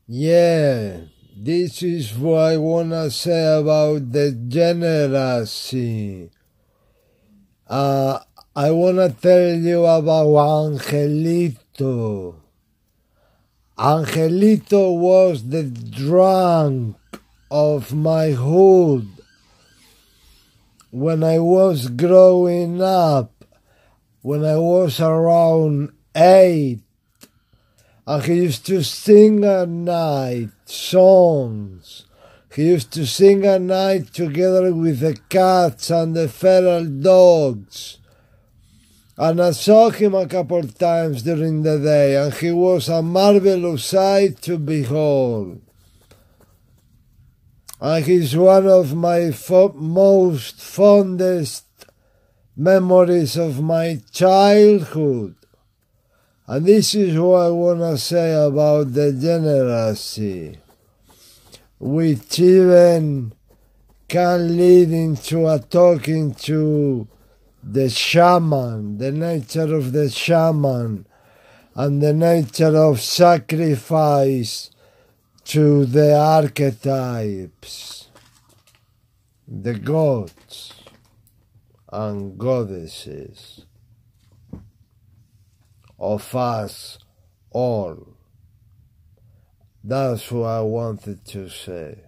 Yeah, this is what I wanna say about degeneracy. I wanna tell you about Angelito. Angelito was the drunk of my hood when I was growing up, when I was around 8. And he used to sing at night songs. He used to sing at night together with the cats and the feral dogs. And I saw him a couple of times during the day, and he was a marvelous sight to behold. And he's one of my most fondest memories of my childhood. And this is what I want to say about degeneracy, which even can lead into a talking to the shaman, the nature of the shaman, and the nature of sacrifice to the archetypes, the gods and goddesses of us all. That's what I wanted to say.